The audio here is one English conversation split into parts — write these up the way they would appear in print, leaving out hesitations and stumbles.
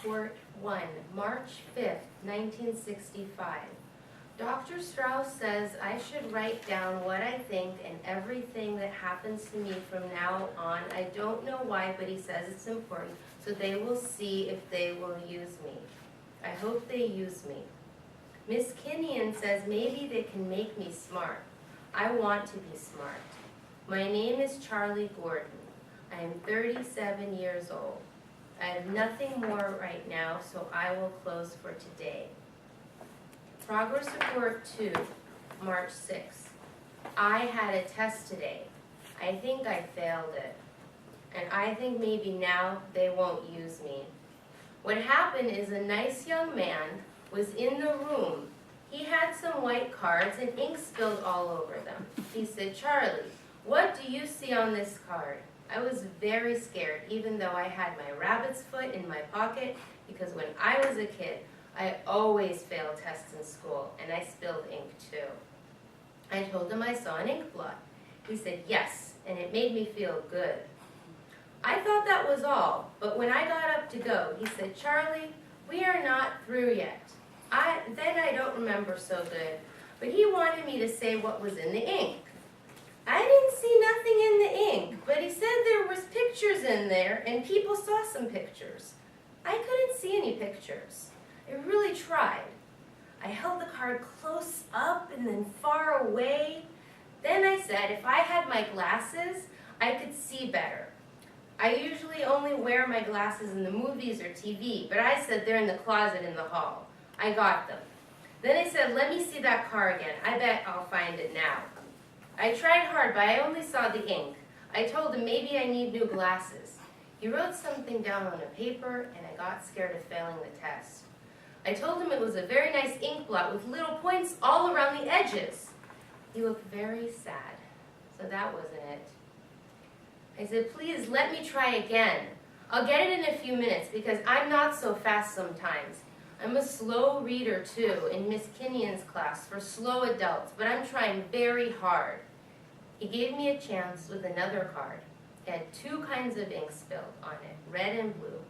Report 1, March 5th, 1965. Dr. Strauss says I should write down what I think and everything that happens to me from now on. I don't know why, but he says it's important, so they will see if they will use me. I hope they use me. Miss Kinnian says maybe they can make me smart. I want to be smart. My name is Charlie Gordon. I am 37 years old. I have nothing more right now, so I will close for today. Progress Report 2, March 6th. I had a test today. I think I failed it. And I think maybe now they won't use me. What happened is a nice young man was in the room. He had some white cards and ink spilled all over them. He said, "Charlie, what do you see on this card?" I was very scared, even though I had my rabbit's foot in my pocket, because when I was a kid, I always failed tests in school, and I spilled ink too. I told him I saw an ink blot. He said yes, and it made me feel good. I thought that was all, but when I got up to go, he said, "Charlie, we are not through yet." Then I don't remember so good, but he wanted me to say what was in the ink. I didn't see nothing in the ink, but he said there was pictures in there, and people saw some pictures. I couldn't see any pictures. I really tried. I held the card close up and then far away. Then I said if I had my glasses, I could see better. I usually only wear my glasses in the movies or TV, but I said they're in the closet in the hall. I got them. Then I said, "Let me see that car again. I bet I'll find it now." I tried hard, but I only saw the ink. I told him maybe I need new glasses. He wrote something down on a paper, and I got scared of failing the test. I told him it was a very nice ink blot with little points all around the edges. He looked very sad, so that wasn't it. I said, "Please let me try again. I'll get it in a few minutes because I'm not so fast sometimes. I'm a slow reader too in Miss Kinnian's class for slow adults, but I'm trying very hard." He gave me a chance with another card. It had two kinds of ink spilled on it, red and blue.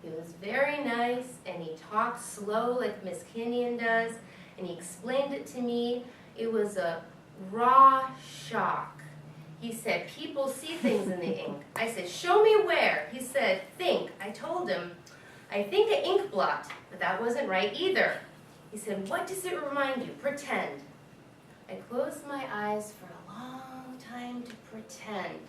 He was very nice, and he talked slow like Miss Kinnian does, and he explained it to me. It was a raw shock. He said, "People see things in the ink." I said, "Show me where." He said, "Think." I told him, "I think an ink blot," but that wasn't right either. He said, "What does it remind you? Pretend." I closed my eyes for a long time to pretend.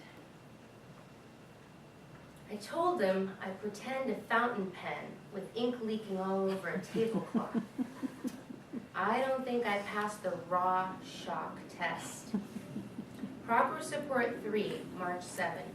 I told him I pretend a fountain pen with ink leaking all over a tablecloth. I don't think I passed the raw shock test. Progress Report 3, March 7.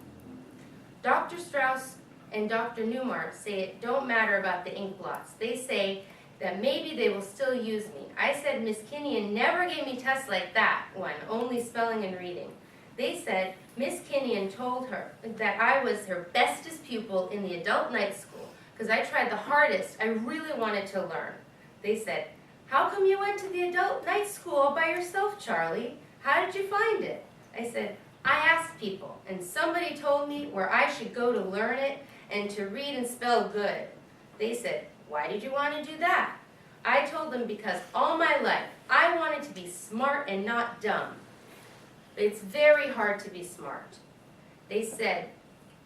Dr. Strauss and Dr. Newmark say it don't matter about the ink blots. They say that maybe they will still use me. I said Miss Kinnian never gave me tests like that one, only spelling and reading. They said Miss Kinnian told her that I was her bestest pupil in the adult night school because I tried the hardest. I really wanted to learn. They said, "How come you went to the adult night school all by yourself, Charlie? How did you find it?" I said, "I asked people, and somebody told me where I should go to learn it and to read and spell good." They said, "Why did you want to do that?" I told them because all my life I wanted to be smart and not dumb. It's very hard to be smart. They said,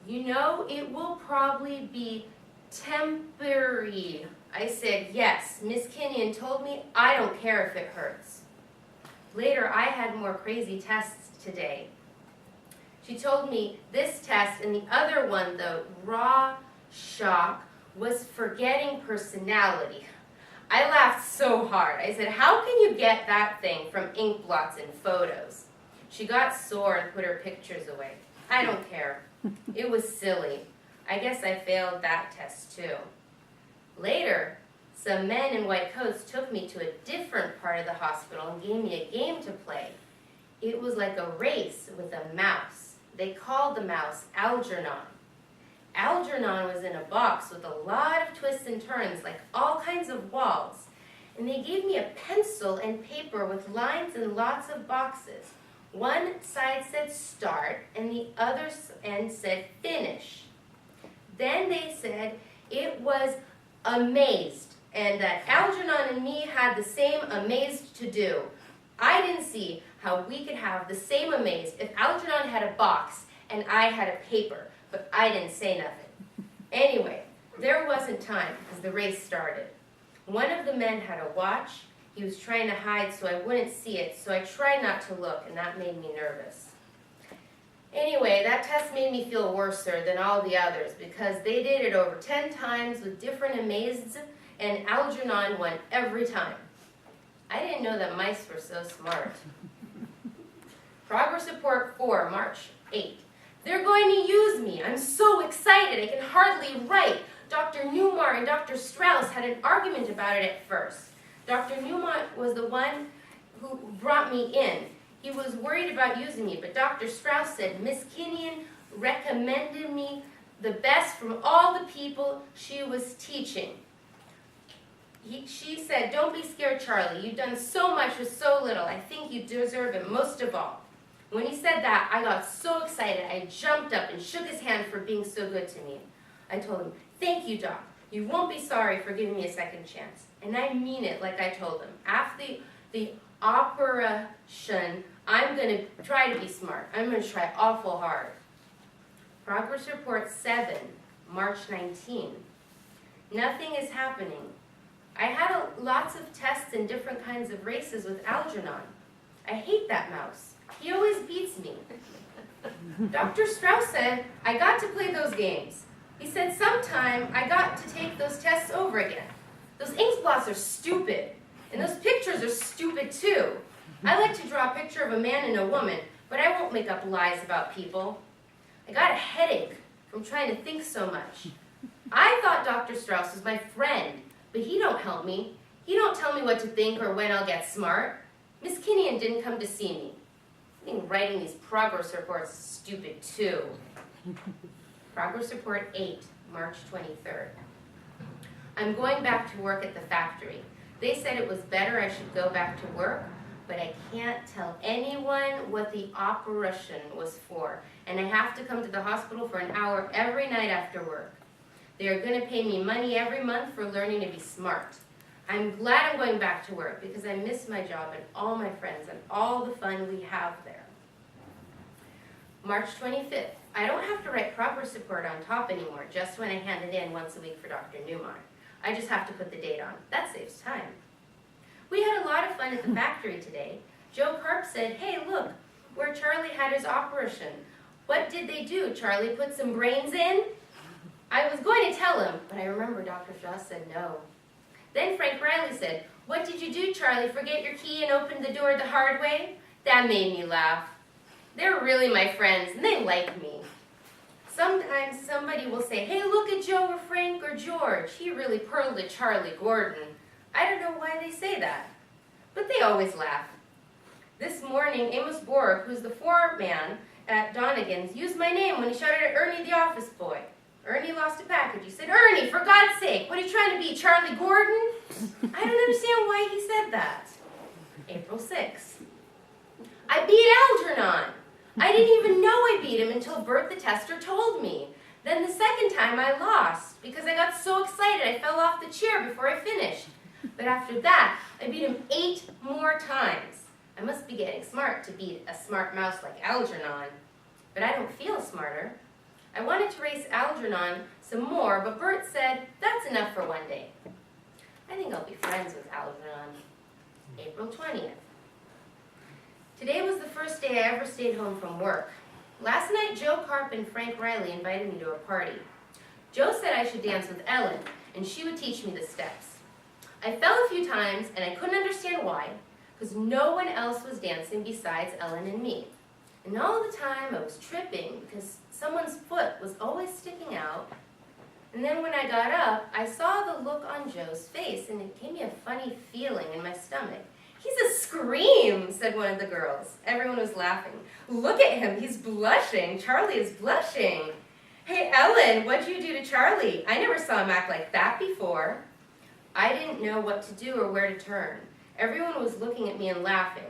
"You know, it will probably be temporary." I said, "Yes, Miss Kinnian told me I don't care if it hurts." Later, I had more crazy tests today. She told me this test and the other one, the raw shock, was forgetting personality. I laughed so hard. I said, "How can you get that thing from ink blots and photos?" She got sore and put her pictures away. I don't care. It was silly. I guess I failed that test too. Later, some men in white coats took me to a different part of the hospital and gave me a game to play. It was like a race with a mouse. They called the mouse Algernon. Algernon was in a box with a lot of twists and turns, like all kinds of walls. And they gave me a pencil and paper with lines and lots of boxes. One side said start, and the other end said finish. Then they said, It was amazed, and that Algernon and me had the same amazed to do. I didn't see how we could have the same amazed if Algernon had a box and I had a paper, but I didn't say nothing. Anyway, there wasn't time because the race started. One of the men had a watch. He was trying to hide so I wouldn't see it, so I tried not to look, and that made me nervous. Anyway, that test made me feel worser than all the others because they did it over 10 times with different amazeds, and Algernon won every time. I didn't know that mice were so smart. Progress report 4, March 8. They're going to use me. I'm so excited. I can hardly write. Dr. Newmar and Dr. Strauss had an argument about it at first. Dr. Newmar was the one who brought me in. He was worried about using me, but Dr. Strauss said Miss Kinnian recommended me the best from all the people she was teaching. She said, don't be scared, Charlie. You've done so much with so little. I think you deserve it most of all. When he said that, I got so excited. I jumped up and shook his hand for being so good to me. I told him, thank you, Doc. You won't be sorry for giving me a second chance. And I mean it like I told him. After the operation, I'm going to try to be smart. I'm going to try awful hard. Progress report 7, March 19. Nothing is happening. I had lots of tests in different kinds of races with Algernon. I hate that mouse. He always beats me. Dr. Strauss said I got to play those games. He said sometime I got to take those tests over again. Those ink blots are stupid, and those pictures are stupid too. I like to draw a picture of a man and a woman, but I won't make up lies about people. I got a headache from trying to think so much. I thought Dr. Strauss was my friend, but he don't help me. He don't tell me what to think or when I'll get smart. Miss Kinnian didn't come to see me. I think writing these progress reports is stupid too. Progress report 8, March 23rd. I'm going back to work at the factory. They said it was better I should go back to work, but I can't tell anyone what the operation was for, and I have to come to the hospital for an hour every night after work. They are going to pay me money every month for learning to be smart. I'm glad I'm going back to work because I miss my job and all my friends and all the fun we have there. March 25th. I don't have to write progress report on top anymore, just when I hand it in once a week for Dr. Newmar. I just have to put the date on. That saves time. We had a lot of fun at the factory today. Joe Karp said, hey, look, where Charlie had his operation. What did they do? Charlie put some brains in? I was going to tell him, but I remember Dr. Strauss said no. Then Frank Riley said, what did you do, Charlie? Forget your key and open the door the hard way? That made me laugh. They're really my friends, and they like me. Sometimes somebody will say, hey, look at Joe or Frank or George. He really pearled at Charlie Gordon. I don't know why they say that, but they always laugh. This morning, Amos Borg, who's the foreman at Donegan's, used my name when he shouted at Ernie the office boy. Ernie lost a package. He said, Ernie, for God's sake, what are you trying to be, Charlie Gordon? I don't understand why he said that. April 6th. I beat Algernon. I didn't even know I beat him until Bert the tester told me. Then the second time I lost because I got so excited I fell off the chair before I finished. But after that, I beat him 8 more times. I must be getting smart to beat a smart mouse like Algernon. But I don't feel smarter. I wanted to race Algernon some more, but Bert said, that's enough for one day. I think I'll be friends with Algernon. April 20th. Today was the first day I ever stayed home from work. Last night, Joe Karp and Frank Riley invited me to a party. Joe said I should dance with Ellen, and she would teach me the steps. I fell a few times, and I couldn't understand why, because no one else was dancing besides Ellen and me. And all the time, I was tripping because someone's foot was always sticking out. And then when I got up, I saw the look on Joe's face, and it gave me a funny feeling in my stomach. He's a scream, said one of the girls. Everyone was laughing. Look at him, he's blushing. Charlie is blushing. Hey, Ellen, what'd you do to Charlie? I never saw him act like that before. I didn't know what to do or where to turn. Everyone was looking at me and laughing.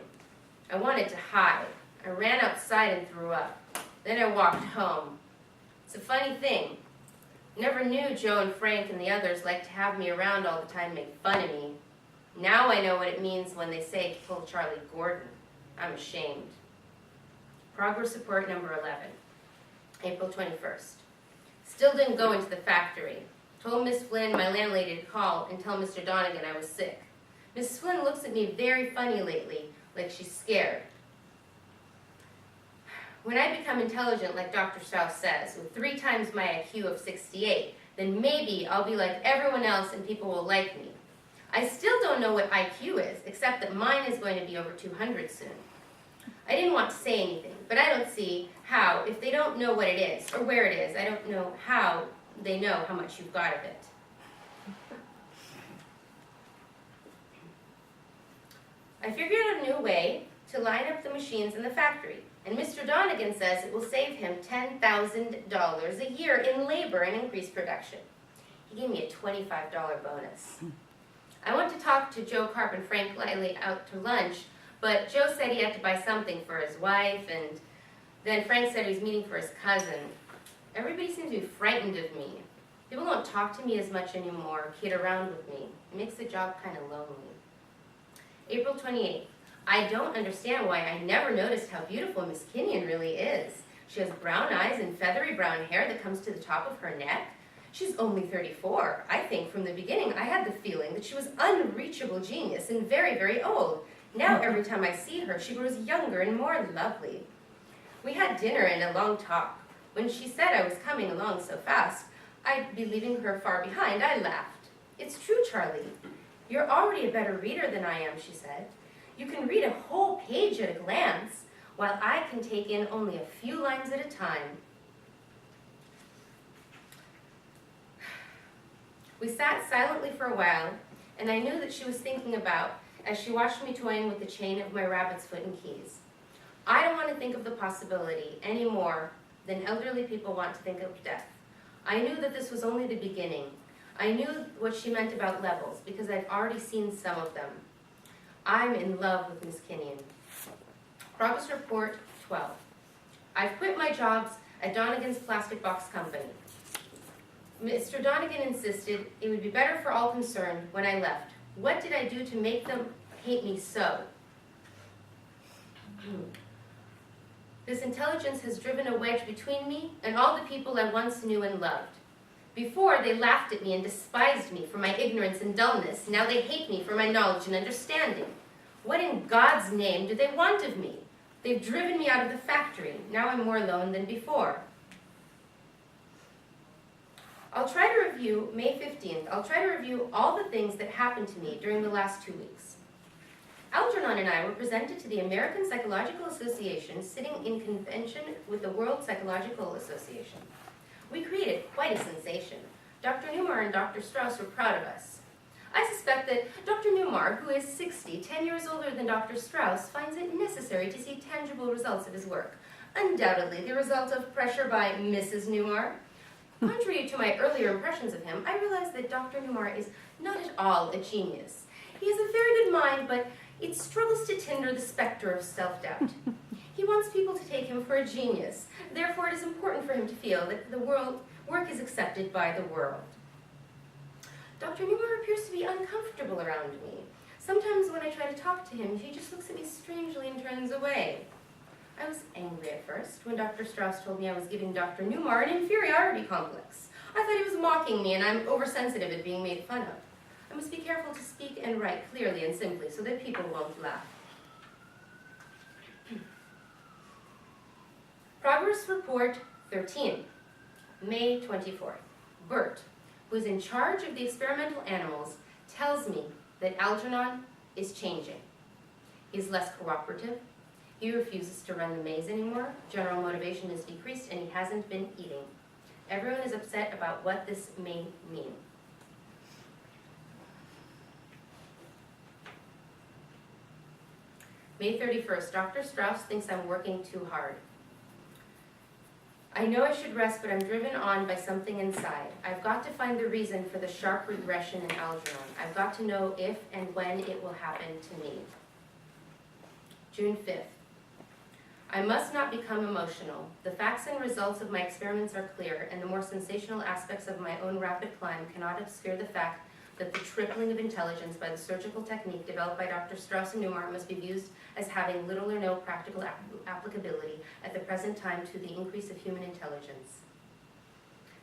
I wanted to hide. I ran outside and threw up. Then I walked home. It's a funny thing. Never knew Joe and Frank and the others liked to have me around all the time and make fun of me. Now I know what it means when they say to pull Charlie Gordon. I'm ashamed. Progress report number 11, April 21st. Still didn't go into the factory. Told Miss Flynn, my landlady, to call and tell Mr. Donegan I was sick. Miss Flynn looks at me very funny lately, like she's scared. When I become intelligent like Dr. Strauss says, with 3 times my IQ of 68, then maybe I'll be like everyone else and people will like me. I still don't know what IQ is, except that mine is going to be over 200 soon. I didn't want to say anything, but I don't see how, if they don't know what it is or where it is, I don't know how they know how much you've got of it. I figured out a new way to line up the machines in the factory, and Mr. Donegan says it will save him $10,000 a year in labor and increase production. He gave me a $25 bonus. I went to talk to Joe Carp and Frank Lively out to lunch, but Joe said he had to buy something for his wife, and then Frank said he was meeting for his cousin. Everybody seems to be frightened of me. People don't talk to me as much anymore, kid around with me. It makes the job kind of lonely. April 28th. I don't understand why I never noticed how beautiful Miss Kenyon really is. She has brown eyes and feathery brown hair that comes to the top of her neck. She's only 34. I think from the beginning I had the feeling that she was unreachable genius and very, very old. Now every time I see her, she grows younger and more lovely. We had dinner and a long talk. When she said I was coming along so fast, I'd be leaving her far behind, I laughed. It's true, Charlie. You're already a better reader than I am, she said. You can read a whole page at a glance, while I can take in only a few lines at a time. We sat silently for a while, and I knew that she was thinking about as she watched me toying with the chain of my rabbit's foot and keys. I don't want to think of the possibility any more than elderly people want to think of death. I knew that this was only the beginning. I knew what she meant about levels because I'd already seen some of them. I'm in love with Miss Kenyon. Progress report 12. I've quit my jobs at Donegan's Plastic Box Company. Mr. Donegan insisted it would be better for all concerned when I left. What did I do to make them hate me so? This intelligence has driven a wedge between me and all the people I once knew and loved. Before, they laughed at me and despised me for my ignorance and dullness. Now they hate me for my knowledge and understanding. What in God's name do they want of me? They've driven me out of the factory. Now I'm more alone than before. I'll try to review, May 15th, I'll try to review all the things that happened to me during the last 2 weeks. Algernon and I were presented to the American Psychological Association sitting in convention with the World Psychological Association. We created quite a sensation. Dr. Newmar and Dr. Strauss were proud of us. I suspect that Dr. Newmar, who is 60, 10 years older than Dr. Strauss, finds it necessary to see tangible results of his work. Undoubtedly the result of pressure by Mrs. Newmar. Contrary to my earlier impressions of him, I realized that Dr. Newmar is not at all a genius. He has a very good mind, but it struggles to tinder the specter of self-doubt. He wants people to take him for a genius. Therefore, it is important for him to feel that the work is accepted by the world. Dr. Newmar appears to be uncomfortable around me. Sometimes when I try to talk to him, he just looks at me strangely and turns away. I was angry at first when Dr. Strauss told me I was giving Dr. Newmar an inferiority complex. I thought he was mocking me and I'm oversensitive at being made fun of. I must be careful to speak and write clearly and simply so that people won't laugh. Progress Report 13, May 24th. Bert, who is in charge of the experimental animals, tells me that Algernon is changing. He's less cooperative. He refuses to run the maze anymore. General motivation is decreased and he hasn't been eating. Everyone is upset about what this may mean. May 31st, Dr. Strauss thinks I'm working too hard. I know I should rest, but I'm driven on by something inside. I've got to find the reason for the sharp regression in Algernon. I've got to know if and when it will happen to me. June 5th. I must not become emotional. The facts and results of my experiments are clear, and the more sensational aspects of my own rapid climb cannot obscure the fact that the tripling of intelligence by the surgical technique developed by Dr. Strauss and Newmark must be viewed as having little or no practical applicability at the present time to the increase of human intelligence.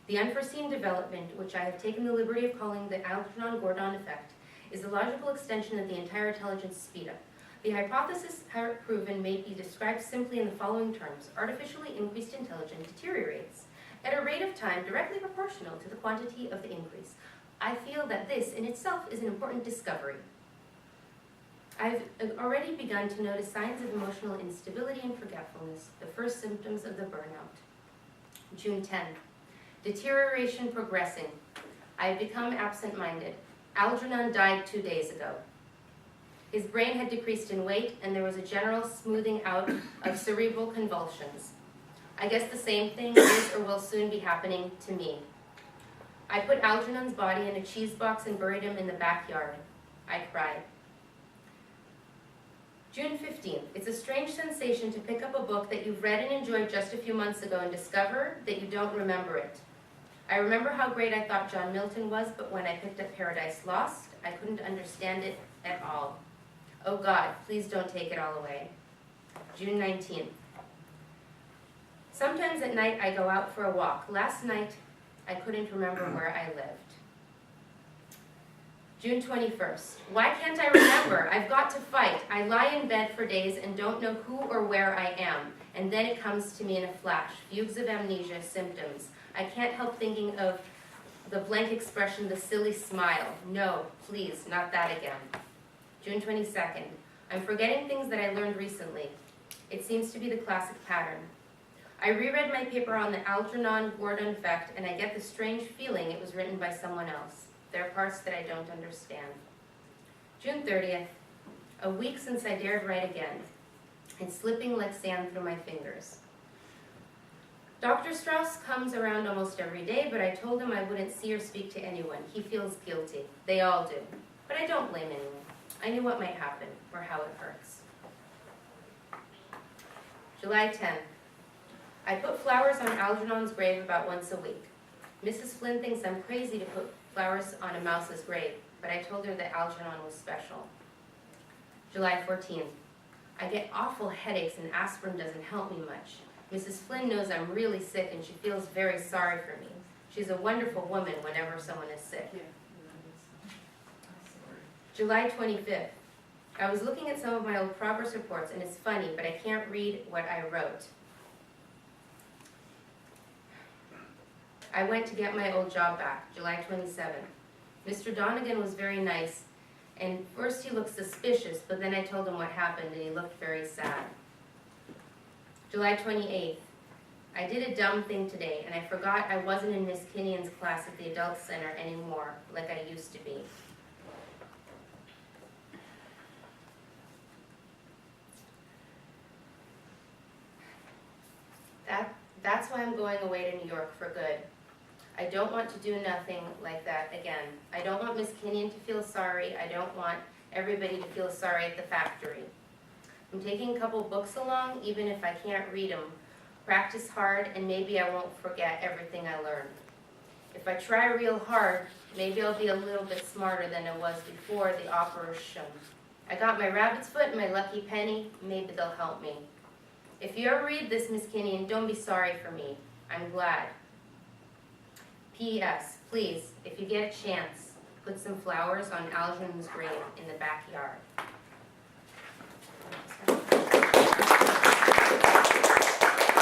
The unforeseen development, which I have taken the liberty of calling the Algernon-Gordon effect, is the logical extension of the entire intelligence speed-up. The hypothesis, how proven, may be described simply in the following terms. Artificially increased intelligence deteriorates at a rate of time directly proportional to the quantity of the increase. I feel that this in itself is an important discovery. I've already begun to notice signs of emotional instability and forgetfulness, the first symptoms of the burnout. June 10th. Deterioration progressing. I have become absent-minded. Algernon died 2 days ago. His brain had decreased in weight, and there was a general smoothing out of cerebral convulsions. I guess the same thing is or will soon be happening to me. I put Algernon's body in a cheese box and buried him in the backyard. I cried. June 15th. It's a strange sensation to pick up a book that you've read and enjoyed just a few months ago and discover that you don't remember it. I remember how great I thought John Milton was, but when I picked up Paradise Lost, I couldn't understand it at all. Oh God, please don't take it all away. June 19th. Sometimes at night I go out for a walk. Last night I couldn't remember where I lived. June 21st. Why can't I remember? I've got to fight. I lie in bed for days and don't know who or where I am. And then it comes to me in a flash. Fugues of amnesia, symptoms. I can't help thinking of the blank expression, the silly smile. No, please, not that again. June 22nd. I'm forgetting things that I learned recently. It seems to be the classic pattern. I reread my paper on the Algernon-Gordon effect, and I get the strange feeling it was written by someone else. There are parts that I don't understand. June 30th. A week since I dared write again. It's slipping like sand through my fingers. Dr. Strauss comes around almost every day, but I told him I wouldn't see or speak to anyone. He feels guilty. They all do. But I don't blame anyone. I knew what might happen, or how it hurts. July 10th. I put flowers on Algernon's grave about once a week. Mrs. Flynn thinks I'm crazy to put flowers on a mouse's grave, but I told her that Algernon was special. July 14th. I get awful headaches and aspirin doesn't help me much. Mrs. Flynn knows I'm really sick and she feels very sorry for me. She's a wonderful woman whenever someone is sick. July 25th. I was looking at some of my old progress reports and it's funny, but I can't read what I wrote. I went to get my old job back, July 27th. Mr. Donegan was very nice, and first he looked suspicious, but then I told him what happened and he looked very sad. July 28th. I did a dumb thing today, and I forgot I wasn't in Miss Kinnian's class at the Adult Center anymore, like I used to be. That's why I'm going away to New York for good. I don't want to do nothing like that again. I don't want Miss Kinnian to feel sorry. I don't want everybody to feel sorry at the factory. I'm taking a couple books along, even if I can't read them. Practice hard, and maybe I won't forget everything I learned. If I try real hard, maybe I'll be a little bit smarter than I was before the operation. I got my rabbit's foot and my lucky penny. Maybe they'll help me. If you ever read this, Miss Kinnian, don't be sorry for me. I'm glad. P.S. Please, if you get a chance, put some flowers on Algernon's grave in the backyard.